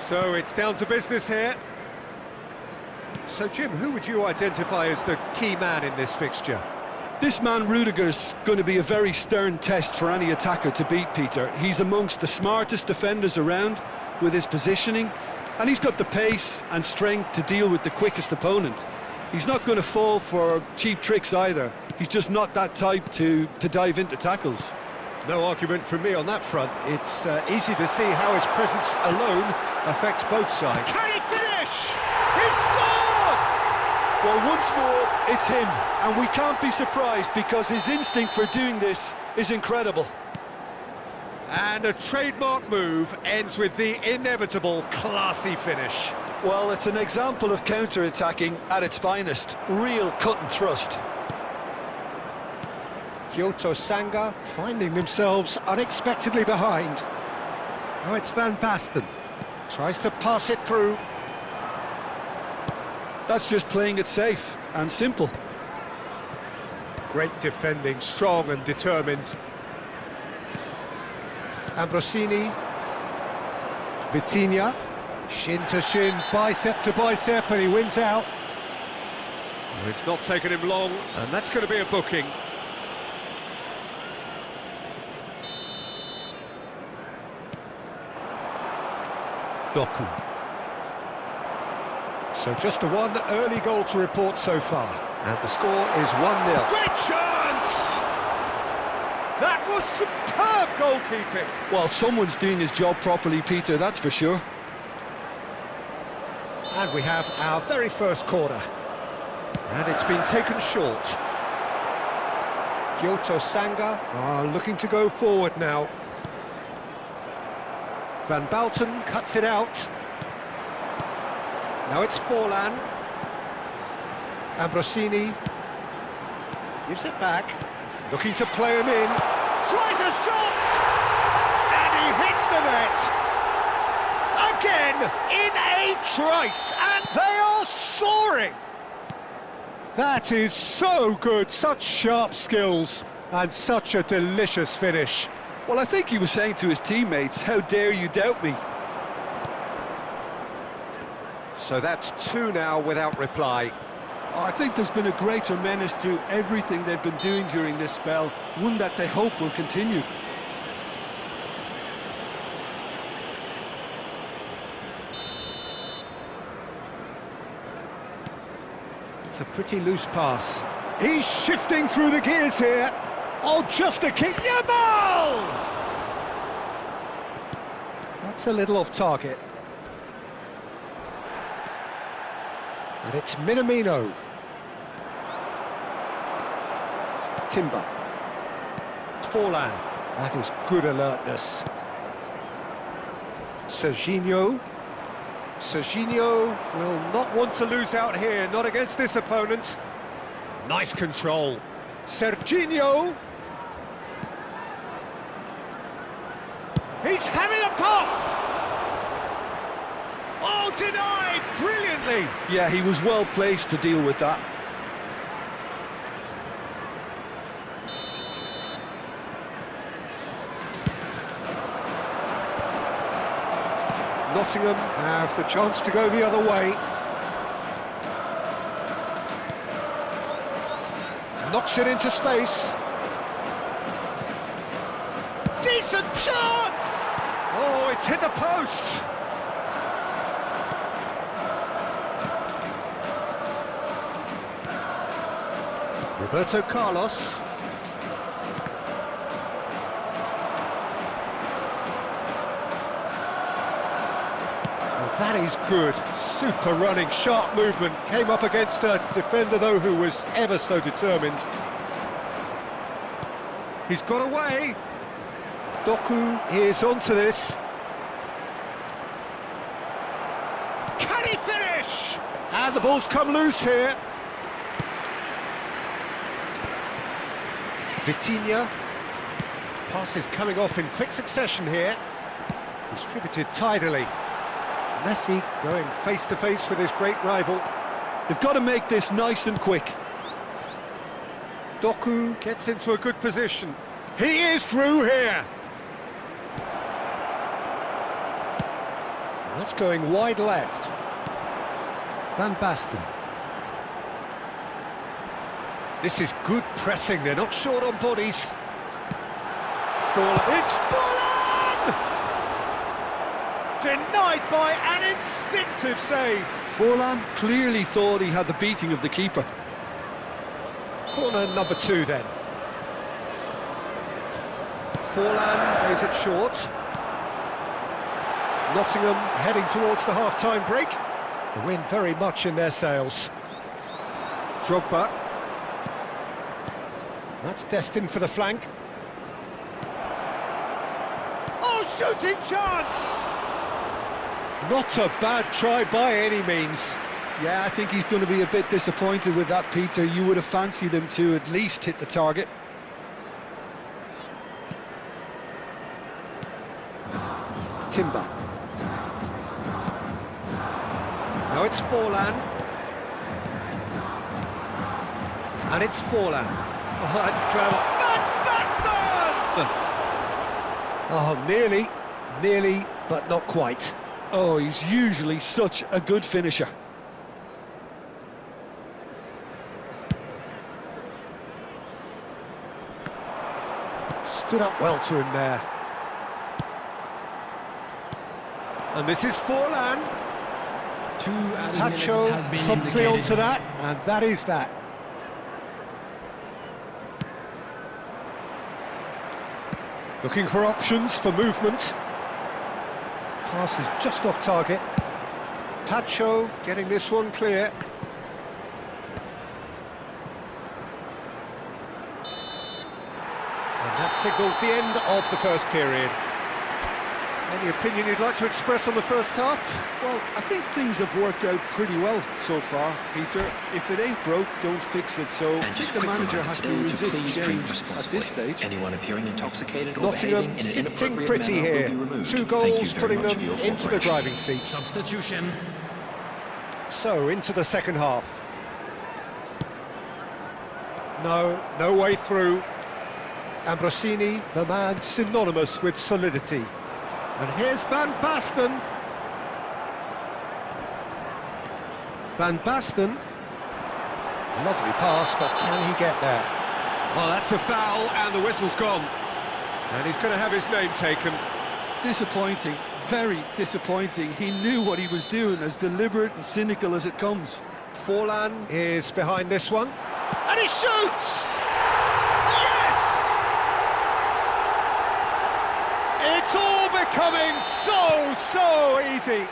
So it's down to business here. So Jim, who would you identify as the key man in this fixture? This man Rudiger's going to be a very stern test for any attacker to beat, Peter. He's amongst the smartest defenders around with his positioning, and he's got the pace and strength to deal with the quickest opponent. He's not going to fall for cheap tricks either. He's just not that type to dive into tackles. No argument from me on that front. It's easy to see how his presence alone affects both sides. Can he finish? He scored! Well, once more, it's him, and we can't be surprised because his instinct for doing this is incredible. And a trademark move ends with the inevitable classy finish. Well, it's an example of counter-attacking at its finest. Real cut and thrust. Kyoto Sanga finding themselves unexpectedly behind. Now it's Van Basten. Tries to pass it through. That's just playing it safe and simple. Great defending, strong and determined. Ambrosini. Vitinha. Shin to shin, bicep to bicep, and he wins out. It's not taken him long, and that's going to be a booking. Doku. So just the one early goal to report so far. And the score is 1-0. Great chance! That was superb goalkeeping. Well, someone's doing his job properly, Peter, that's for sure. And we have our very first corner. And it's been taken short. Kyoto Sanga are looking to go forward now. Van Basten cuts it out. Now it's Forlan. Ambrosini gives it back. Looking to play him in. Tries a shot! And he hits the net! Again, in a trice, and they are soaring! That is so good, such sharp skills, and such a delicious finish. Well, I think he was saying to his teammates, how dare you doubt me? So that's two now without reply. I think there's been a greater menace to everything they've been doing during this spell, one that they hope will continue. It's a pretty loose pass. He's shifting through the gears here. Oh, just a kick. Yamal! That's a little off target. And it's Minamino. Timber. Forlan. That is good alertness. Serginho. Serginho will not want to lose out here, not against this opponent. Nice control. Serginho. He's having a pop! Oh, denied brilliantly! Yeah, he was well placed to deal with that. Nottingham have the chance to go the other way. Knocks it into space. Decent chance! Oh, it's hit the post! Roberto Carlos. That is good, super running, sharp movement, came up against a defender though who was ever so determined. He's got away. Doku is onto this. Can he finish? And the ball's come loose here. Vitinha. Pass is coming off in quick succession here. Distributed tidily. Messi going face-to-face with his great rival. They've got to make this nice and quick. Doku gets into a good position. He is through here. That's going wide left. Van Basten. This is good pressing, they're not short on bodies. It's Forlan! Denied by an instinctive save. Forlan clearly thought he had the beating of the keeper. Corner number 2 then. Forlan plays it short. Nottingham heading towards the half-time break. The wind very much in their sails. Drogba. That's destined for the flank. Oh, shooting chance! Not a bad try by any means. Yeah, I think he's going to be a bit disappointed with that, Peter. You would have fancied him to at least hit the target. Timber. Now it's Forlan. And it's Forlan. Oh, that's clever. Van Basten! Oh, nearly, but not quite. Oh, he's usually such a good finisher. Stood up well to him there. And this is Forlan. Tacho promptly onto that, and that is that. Looking for options for movement. Pass is just off target. Tacho getting this one clear. And that signals the end of the first period. Any opinion you'd like to express on the first half? Well, I think things have worked out pretty well so far, Peter. If it ain't broke, don't fix it. So I think the manager has to resist change at this stage. Anyone appearing intoxicated or Nottingham behaving in an sitting inappropriate pretty manner will here. be removed. 2 Thank goals you very putting much them for your into the cooperation. driving seat. Substitution. So, into the second half. No way through. Ambrosini, the man synonymous with solidity. And here's Van Basten. Van Basten. Lovely pass, but can he get there? Well, that's a foul, and the whistle's gone. And he's going to have his name taken. Disappointing, very disappointing. He knew what he was doing, as deliberate and cynical as it comes. Forlan is behind this one. And he shoots! Yes! It's all becoming so easy.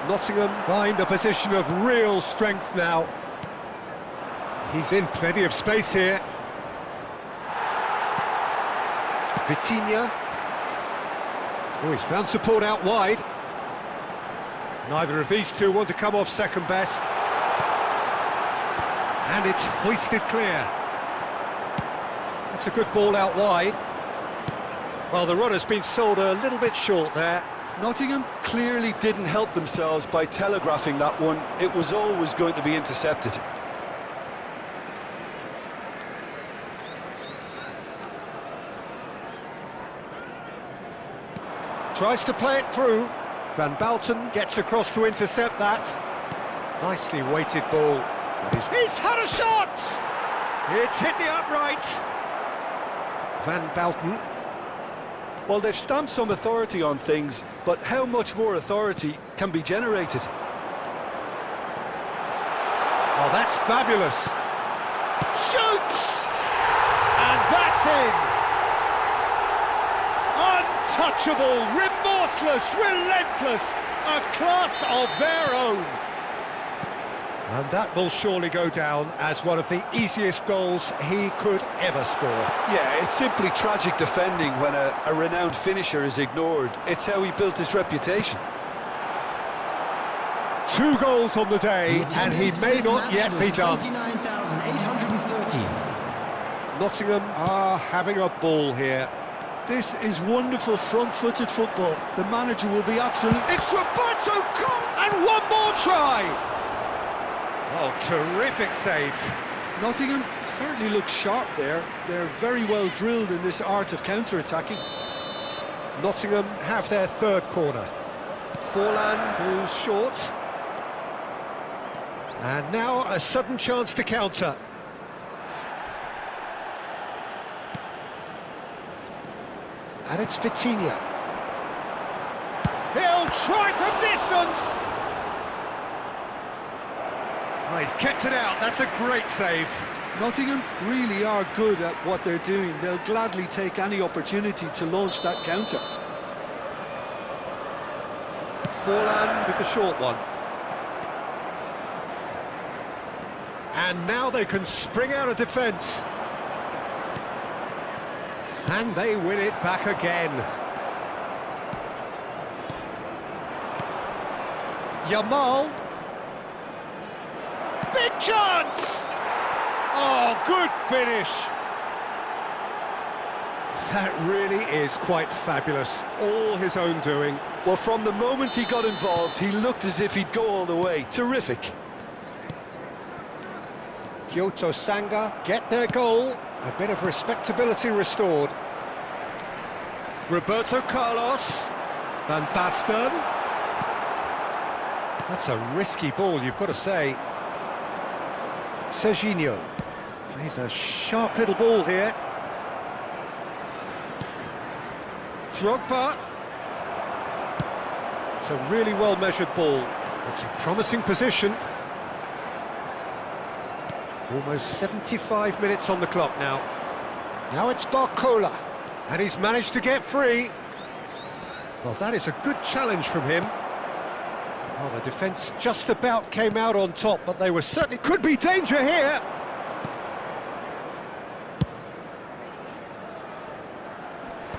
Nottingham find a position of real strength now. He's in plenty of space here. Vitinha. Oh, he's found support out wide. Neither of these two want to come off second best. And it's hoisted clear. That's a good ball out wide. Well, the runner's been sold a little bit short there. Nottingham clearly didn't help themselves by telegraphing that one. It was always going to be intercepted. Tries to play it through. Van Basten gets across to intercept that. Nicely weighted ball. He's had a shot! It's hit the upright. Van Basten. Well, they've stamped some authority on things, but how much more authority can be generated? Oh, that's fabulous. Shoots! And that's in. Untouchable, remorseless, relentless, a class of their own. And that will surely go down as one of the easiest goals he could ever score. Yeah, it's simply tragic defending when a renowned finisher is ignored. It's how he built his reputation. 2 goals on the day, and he may not yet be done. 29,830. Nottingham are having a ball here. This is wonderful front-footed football. The manager will be absolutely... It's Roberto Con, and one more try! Oh, terrific save. Nottingham certainly looks sharp there. They're very well drilled in this art of counter-attacking. Nottingham have their third corner. Forlan goes short. And now a sudden chance to counter. And it's Vitinha. He'll try from distance! Oh, he's kept it out, that's a great save. Nottingham really are good at what they're doing. They'll gladly take any opportunity to launch that counter. Forlan with the short one. And now they can spring out of defence. And they win it back again. Yamal. Big chance! Oh, good finish. That really is quite fabulous. All his own doing. Well, from the moment he got involved, he looked as if he'd go all the way. Terrific. Kyoto Sanga get their goal. A bit of respectability restored. Roberto Carlos. Van Basten. That's a risky ball, you've got to say. Serginho plays a sharp little ball here. Drogba. It's a really well-measured ball. It's a promising position. Almost 75 minutes on the clock now. Now it's Barcola, and he's managed to get free. Well, that is a good challenge from him. Well, the defence just about came out on top, but they were certainly... Could be danger here!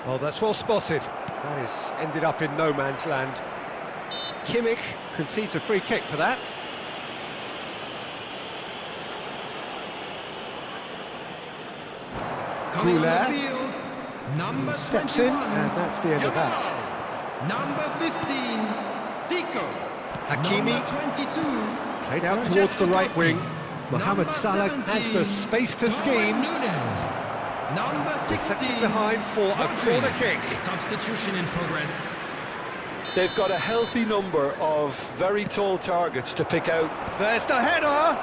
Oh, that's well spotted. That has ended up in no man's land. Kimmich concedes a free kick for that. Coming on the Goulet. field, number Steps 21, in, and that's the end of that. Number 15, Zico. Hakimi. Number 22, Played out towards the right wing. Mohamed Number Salah has the 17, space to Darwin scheme. Núñez. Number 16, Deflected behind for a Rodri. corner kick. Substitution in progress. They've got a healthy number of very tall targets to pick out. There's the header!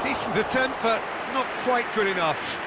Decent attempt, but not quite good enough.